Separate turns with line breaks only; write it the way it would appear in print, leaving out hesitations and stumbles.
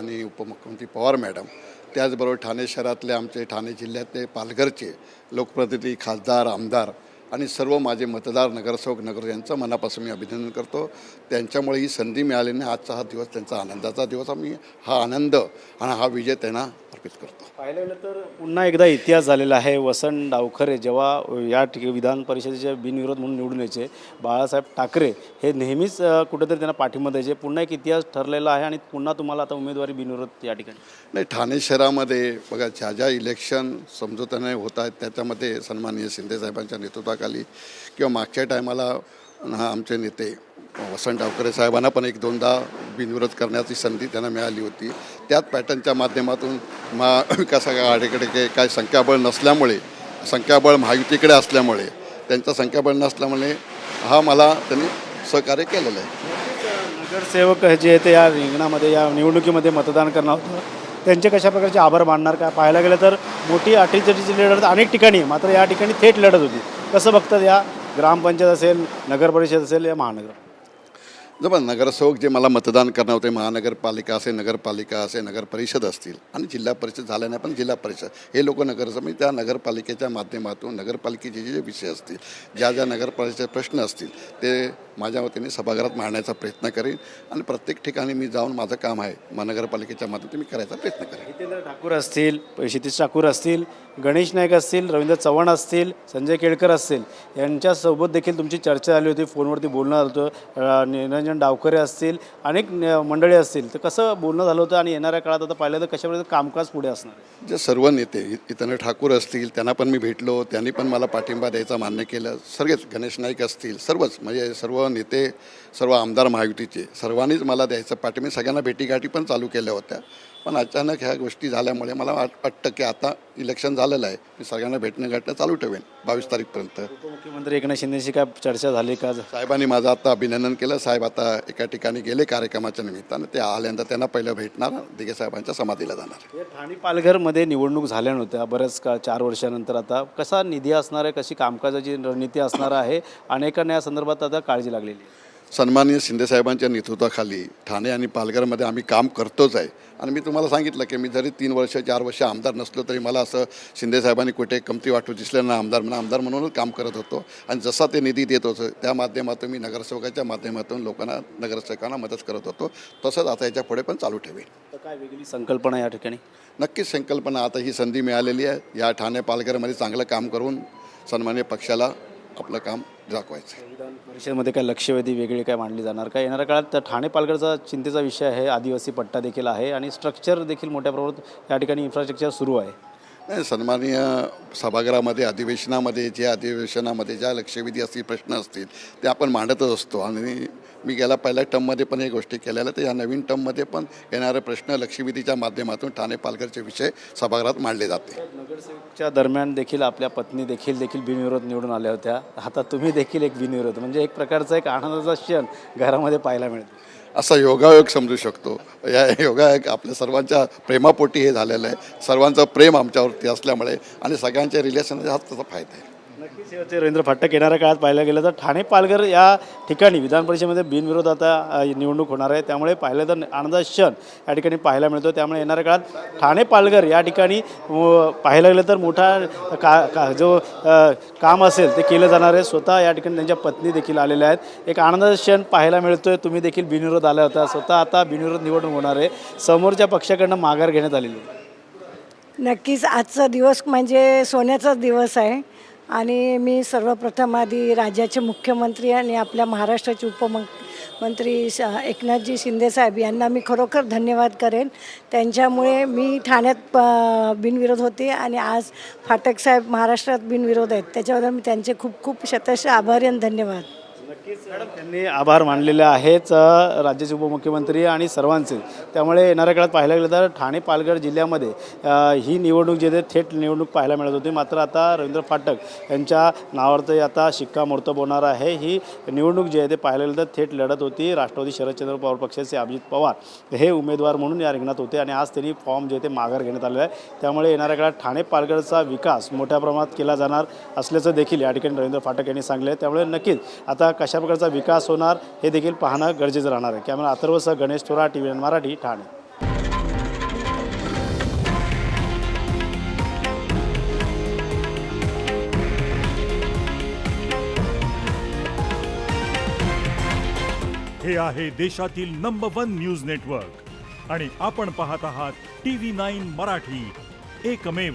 आणि उपमुख्यमंत्री पवार मॅडम, त्याचबरोबर ठाणे शहरातले आमचे ठाणे जिल्ह्यातले पालघरचे लोकप्रतिनिधी, खासदार, आमदार आणि सर्व माझे मतदार, नगरसेवक, यांचं मनापासून मी अभिनंदन करतो. त्यांच्यामुळे ही संधी मिळाल्याने आजचा हा दिवस त्यांचा आनंदाचा दिवस. आम्ही हा आनंद आणि हा विजय त्यांना अर्पित करतो.
पाहिलं गेलं तर पुन्हा एकदा इतिहास झालेला आहे. वसंत डावखरे जेव्हा या विधान परिषदेचे बिनविरोध म्हणून निवडून यायचे, बाळासाहेब ठाकरे हे नेहमीच कुठेतरी त्यांना पाठिंबा द्यायचे. पुन्हा एक इतिहास ठरलेला आहे आणि पुन्हा तुम्हाला आता उमेदवारी बिनविरोध या ठिकाणी. नाही,
ठाणे शहरामध्ये बघा, ज्या इलेक्शन समझोत्याने होत आहेत त्याच्यामध्ये सन्माननीय शिंदेसाहेबांच्या नेतृत्वाखाली किंवा मागच्या टायमाला आमचे नेते वसंत डावखरे साहेबांना पण एक दोनदा बिनविरोध करण्याची संधी त्यांना मिळाली होती. त्याच पॅटर्नच्या माध्यमातून विकास आघाडीकडे काय संख्याबळ नसल्यामुळे, संख्याबळ महायुतीकडे असल्यामुळे, त्यांचं संख्याबळ नसल्यामुळे मला त्यांनी सहकार्य केलेलं आहे.
नगरसेवक जे आहे ते या रिंगणामध्ये, या निवडणुकीमध्ये मतदान करणार होतं, त्यांचे कशा प्रकारचे आभार मानणार? काय पाहायला गेलं तर मोठी अटीतटीची लढत अनेक ठिकाणी, मात्र या ठिकाणी थेट लढत होती. कसं बघतात? या ग्रामपंचायत असेल, नगरपरिषद असेल, या महानगर
जर नगरसेवक जे मला मतदान करणार होते, महानगरपालिका असेल, नगरपालिका असेल, नगरपरिषद असतील आणि जिल्हा परिषद झाल्या नाही पण जिल्हा परिषद, हे लोक नगरसमिती त्या नगरपालिकेच्या माध्यमातून नगरपालिकेचे जे विषय असतील, ज्या नगरपालिकेचे प्रश्न असतील ते माझ्या वतीने सभागृहात मांडण्याचा प्रयत्न करेन आणि प्रत्येक ठिकाणी मी जाऊन माझं काम आहे महानगरपालिकेच्या माध्यमातून मी करायचा प्रयत्न करेन.
हितेंद्र ठाकूर असतील, क्षितिज ठाकूर असतील, गणेश नाईक असतील, रवींद्र चव्हाण असतील, संजय केळकर असतील, यांच्यासोबत देखील तुमची चर्चा झाली होती, फोनवरती बोलणं झालं होतं. निरंजन डावखरे असतील, अनेक मंडळी असतील, तर कसं बोलणं झालं होतं आणि येणाऱ्या काळात आता पाहिलं तर कशा प्रकारे कामकाज पुढे असणार?
जे सर्व नेते, हितेंद्र ठाकूर असतील, त्यांना पण मी भेटलो, त्यांनी पण मला पाठिंबा द्यायचा मान्य केलं. सगळेच, गणेश नाईक असतील, सर्वच म्हणजे सर्व नेते, सर्व आमदार महायुतीचे, सर्वांनीच मला द्यायचं पाठिंबा. सगळ्यांना भेटीगाठी पण चालू केल्या होत्या. पण अचानक ह्या गोष्टी झाल्यामुळे मला वाटतं की आता इलेक्शन झालेलं आहे, मी सगळ्यांना भेटणं गाठणं चालू ठेवेन 22 तारीखपर्यंत.
उपमुख्यमंत्री एकनाथ शिंदेशी काय चर्चा झाली का?
साहेबांनी माझं आता अभिनंदन केलं. साहेब आता एका ठिकाणी गेले कार्यक्रमाच्या निमित्तानं, ते आल्यानंतर त्यांना पहिलं भेटणार, दिघे साहेबांच्या समाधीला जाणार.
या ठाणे पालघरमध्ये निवडणूक झाल्या नव्हत्या बऱ्याच 4 वर्षानंतर. आता कसा निधी असणार आहे, कशी कामकाजाची रणनीती असणार आहे, अनेकांना या संदर्भात आता काळजी लागलेली आहे.
सन्माननीय शिंदेसाहेबांच्या नेतृत्वाखाली ठाणे आणि पालघरमध्ये आम्ही काम करतोच आहे. आणि मी तुम्हाला सांगितलं की मी जरी 3 वर्ष 4 वर्ष आमदार नसलो तरी मला असं शिंदेसाहेबांनी कुठे कमती वाटू दिसलं ना, आमदार म्हणूनच काम करत होतो. आणि जसा ते निधी देत होतं त्या माध्यमातून मी नगरसेवकाच्या माध्यमातून नगरसेवकांना मदत करत होतो. तसंच आता याच्या पुढे पण चालू ठेवेल.
तर काय वेगळी संकल्पना या ठिकाणी?
नक्कीच संकल्पना. आता ही संधी मिळालेली आहे, या ठाणे पालघरमध्ये चांगलं काम करून सन्माननीय पक्षाला आपलं काम दाखवायचं.
विधान परिषदेमध्ये काय लक्षवेधी वेगळी काय मांडली जाणार का येणाऱ्या काळात? ठाणे पालघरचा चिंतेचा विषय आहे, आदिवासी पट्टा देखील आहे आणि स्ट्रक्चर देखील मोठ्या प्रमाणात या ठिकाणी इन्फ्रास्ट्रक्चर सुरू आहे.
नाही, सन्माननीय सभागृहामध्ये अधिवेशनामध्ये ज्या लक्षवेधी असतील, प्रश्न असतील, ते आपण मांडतच असतो. आणि मी गेल्या पहिल्या टर्ममध्ये पण हे गोष्टी केलेल्या, तर या नवीन टर्ममध्ये पण येणारे प्रश्न लक्षवेधीच्या माध्यमातून ठाणे पालघरचे विषय सभागृहात मांडले जाते.
नगरसेवकच्या दरम्यान देखील आपल्या पत्नी देखील बिनविरोध निवडून आल्या होत्या. आता तुम्ही देखील एक बिनविरोध, म्हणजे एक प्रकारचा एक आनंदाचा क्षण घरामध्ये पाहायला मिळतो.
असा योगायोग समजू शकतो. या योगायोग आपल्या सर्वांच्या प्रेमापोटी हे झालेलं आहे. सर्वांचं प्रेम आमच्यावरती असल्यामुळे आणि सगळ्यांच्या रिलेशनचा हाच त्याचा फायदा आहे.
नक्कीच होते. रवींद्र फाटक येणाऱ्या काळात पाहायला गेलं तर ठाणे पालघर या ठिकाणी विधान परिषदेमध्ये बिनविरोध आता निवडणूक होणार आहे, त्यामुळे पाहिलं तर आनंदाचा क्षण या ठिकाणी पाहायला मिळतो. त्यामुळे येणाऱ्या काळात ठाणे पालघर या ठिकाणी पाहायला गेलं तर मोठा जो काम असेल ते केलं जाणार आहे. स्वतः या ठिकाणी त्यांच्या पत्नी देखील आलेल्या आहेत. एक आनंदाचा क्षण पाहायला मिळतोय. तुम्ही देखील बिनविरोध आला होता, स्वतः आता बिनविरोध निवडणूक होणार आहे. समोरच्या पक्षाकडनं माघार घेण्यात आलेली आहे.
नक्कीच आजचा दिवस म्हणजे सोन्याचाच दिवस आहे. आणि मी सर्वप्रथम आधी राज्याचे मुख्यमंत्री आणि आपल्या महाराष्ट्राचे उपमुख्यमंत्री एकनाथजी शिंदेसाहेब यांना मी खरोखर धन्यवाद करेन. त्यांच्यामुळे मी ठाण्यात बिनविरोध होते आणि आज फाटकसाहेब महाराष्ट्रात बिनविरोध आहेत. त्याच्याबद्दल मी त्यांचे खूप खूप शतश आभारी आणि धन्यवाद.
नक्कीच त्यांनी आभार मानलेले आहेत राज्याचे उपमुख्यमंत्री आणि सर्वांचे. त्यामुळे येणाऱ्या काळात पाहायला गेलं तर ठाणे पालघर जिल्ह्यामध्ये ही निवडणूक जी आहे थेट निवडणूक पाहायला मिळत होती. मात्र आता रवींद्र फाटक यांच्या नावावरती आता शिक्कामोर्तब होणार आहे. ही निवडणूक जी आहे ते पाहायला गेलं तर थेट लढत होती. राष्ट्रवादी शरदचंद्र पवार पक्षाचे अभिजित पवार हे उमेदवार म्हणून या रिंगणात होते आणि आज त्यांनी फॉर्म जे आहे ते माघार घेण्यात आलेला आहे. त्यामुळे येणाऱ्या काळात ठाणे पालघरचा विकास मोठ्या प्रमाणात केला जाणार असल्याचं देखील या ठिकाणी रवींद्र फाटक यांनी सांगितलं आहे. त्यामुळे नक्कीच आता कशा प्रकारचा विकास होणार हे देखील पाहणं गरजेचं राहणार आहे. कॅमेरा अथर्वसह गणेश थोरात, TV9 मराठी, ठाणे.
हे आहे देशातील नंबर 1 न्यूज नेटवर्क आणि आपण पाहत आहात TV9 मराठी, एकमेव.